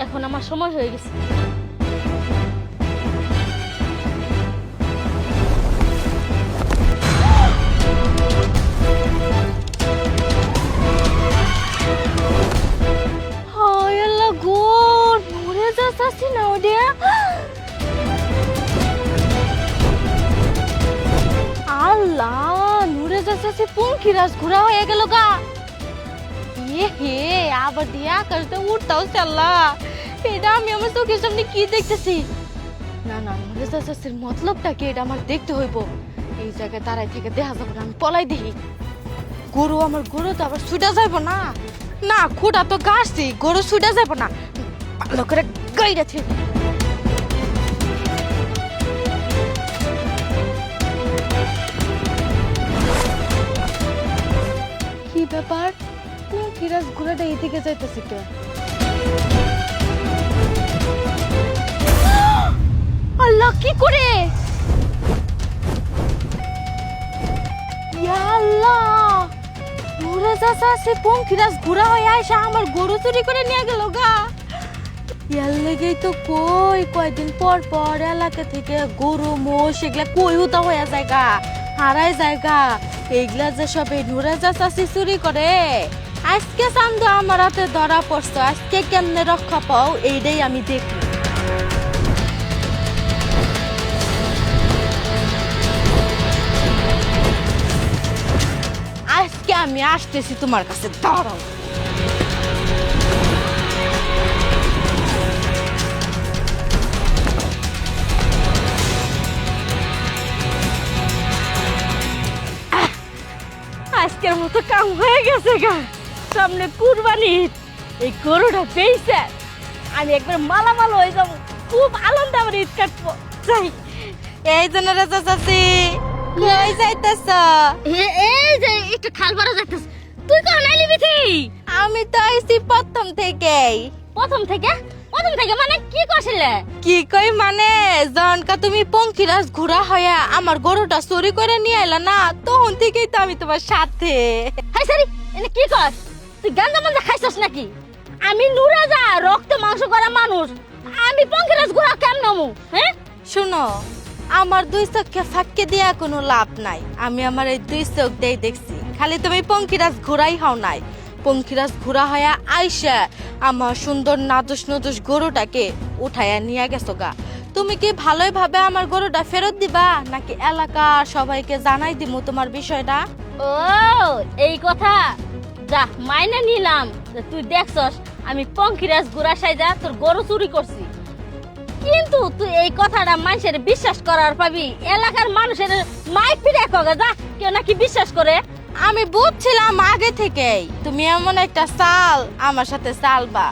এখন আমার সময় হয়ে গেছে। হায় আল্লাহ গো, মরে যাচ্ছি না ওদিয়া। আল্লাহ, নুরে যাচ্ছে পঙ্খিরাজ ঘোরা হয়ে গেল গা। হে আবার দিয়া আকাশটা উঠতাও চাল্লা। এটা আমি আমার চোখের সামনে কি দেখতেছি? না না, নুরে যাচ্ছির মতলবটা কি এটা আমার দেখতে হইব। এই জায়গায় দাঁড়াই থেকে দেখা যাবে না, আমি পলাই দেখি। গরু, আমার গরু তো আবার ছুটা যাইব না। না, খুঁটা তো গাছছি, গরু ছুটা যাইব না। ভালো করে গাইরা ছিল। কি ব্যাপার? পঙ্খিরাজ ঘোড়াটা এদিকে যাইতেছে কে? আল্লাহ, কি করে? ইয়া আল্লাহ, ঘোড়া যাচ্ছে সে পঙ্খিরাজ ঘোড়া হয়ে আইসা আমার গরু চুরি করে নিয়ে গেল গা। ইয়ার লেগেই তো কয়দিন পর পর এলাকা থেকে গরু মোষ এগুলা কই হুতা হয়ে যায় গা, হারাই যায় গা। এইগুলা যে সব এই নুরে যাচ্ছি চুরি করে। আজকে চান্দু আমার হাতে ধরা পড়ছো, আজকে কেমনে রক্ষা পাও এইটাই আমি দেখি। আজকে আমি আসতেছি তোমার কাছে, দাঁড়াও। আজকের মতো কাম হয়ে গেছে গা। সামনে কুরবানি, এই গরুটা পেয়েছে আমি একবার মালামাল হয়ে যাবো। খুব আনন্দ আমার ঈদ কাটবো। যাই। এই জন্য রাজা চাচি কই যাইতেছ? এই যে একটু খাল পাড়া যাইতেছ। তুই কোন আইলি বিথি? আমি তো আইছি প্রথম থেকেই। প্রথম থেকে? প্রথম থেকে মানে কি করছিলে? কি কই মানে, জনকা তুমি পঙ্খিরাজ ঘোড়া হয়ে আমার গরুটা চুরি করে নিয়ে এলা না, তখন থেকেই তো আমি তোমার সাথে। হাই সারি, এনে কি কর? তুই গান্দা মান্দা খাইছস নাকি? আমি নুরাজা, রক্ত মাংস করা মানুষ। আমি পঙ্খিরাজ ঘোড়া কেমন নমু? হ্যাঁ শুনো, আমার দুই চোখকে ফাঁকে দিয়া কোনো লাভ নাই। আমি আমার এই দুই চোখ দিয়ে দেখছি। খালি তুমি পঙ্খিরাজ ঘোড়াই হও নাই, পঙ্খিরাজ ঘোড়া হয়ে আইসা আমার সুন্দর নাদুস নদুস গরুটাকে উঠাইয়া নিয়ে গেছো গা। তুমি কি ভালোই ভাবে আমার গরুটা ফেরত দিবা, নাকি এলাকার সবাইকে জানাই দিমু তোমার বিষয়টা? ও এই কথা, যা মাইনে নিলাম। তুই দেখছস আমি পঙ্খিরাজ ঘোড়া সাইজা তোর গরু চুরি করছি, কিন্তু তুই এই কথাটা মানুষের বিশ্বাস করার পাবি? এলাকার মানুষের মাইক পিড়ে কগে যা, কেউ নাকি বিশ্বাস করে। আমি বুঝছিলাম আগে থেকেই তুমি এমন একটা চাল আমার সাথে চালবা।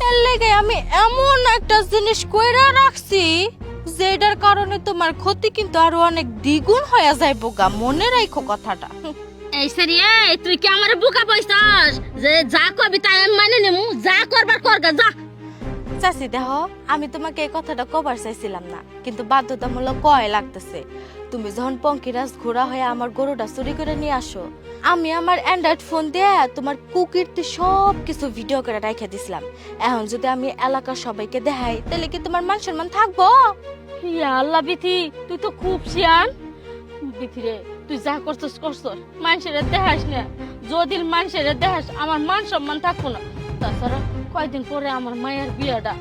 এর লেগে আমি এমন একটা জিনিস কইরা রাখছি যেটার কারণে তোমার ক্ষতি কিন্তু আরো অনেক দ্বিগুণ হয়ে যাইব গা। মনে রাখো কথাটা। এই সারি, এই তুই কি আমারে বোকা পাইছস যে যা কবি তাই আমি মানে নেমু? যা করবার করগা যা। চাচি দেখো, আমি তোমাকে এই কথাটা কবার চাইছিলাম না, কিন্তু বাধ্যতামূলক কয় লাগতেছে। তুমি যখন পঙ্খিরাজ ঘোড়া হয়ে আমার গরুটা চুরি করে নিয়ে আসো, আমি আমার অ্যান্ড্রয়েড ফোন দিয়ে তোমার কুকীর্তি সব কিছু ভিডিও করে রেখে দিছিলাম। এখন যদি আমি এলাকার সবাইকে দেখাই, তাহলে কি তোমার মান সম্মান থাকবো? ইয়া আল্লাহ বিথি, তুই তো খুব শিয়ান। বিথি রে, তুই যা করছস করছস, মানুষের দেখাস না। যদি মানুষের দেখাস আমার মান সম্মান থাকবো না। তাছাড়া কয়দিন পরে আমার মায়ের বিয়েটা,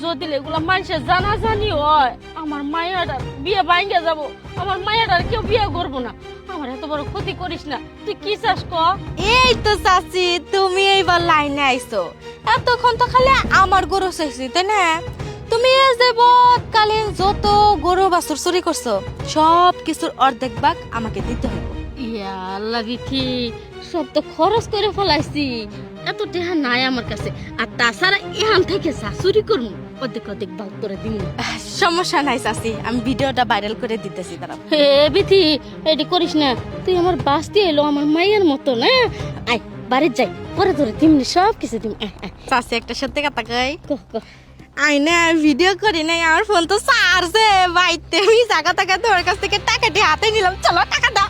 যদি এগুলা মানুষের জানাজানি হয়, আমার মায়ের বিয়ে ভাঙে যাব। আমার মায়ের আর কেউ বিয়ে করবো না। আমার এত বড় ক্ষতি করিস না। তুই কি চাস ক? এই তো চাচি, তুমি এইবার লাইনে আইছো। এতক্ষণ তো খালি আমার গরু চাইছি, তাই না? তুমি এ যাবৎকালীন যত গরু বাছুর চুরি করছো, সব কিছুর অর্ধেক ভাগ আমাকে দিতে হবে। ইয়া আল্লাহ বিথি, সব তো খরচ করে ফেলাইছি। এত টাকা নাই আমার কাছে। আর তাছাড়া এখান থেকে যা চুরি করবো অর্ধেক অর্ধেক ভাগ করে দিব। সমস্যা নাই চাচি, আমি ভিডিওটা ভাইরাল করে দিতেছি। দাঁড়াও। হে বিথি, এটি করিস না। তুই আমার বাস্তি এলো আমার মায়ের মতো না। আয় বাড়ির যাই, পরে ধরে দিমনি সব কিছু দিম। চাচি একটা সত্যি কথা কই, আই না ভিডিও করি নাই, আমার ফোন তো চার্জে বাইতে। আমি জায়গা টাকা তোর কাছ থেকে টাকা দিয়ে হাতে নিলাম। চলো টাকা দাও।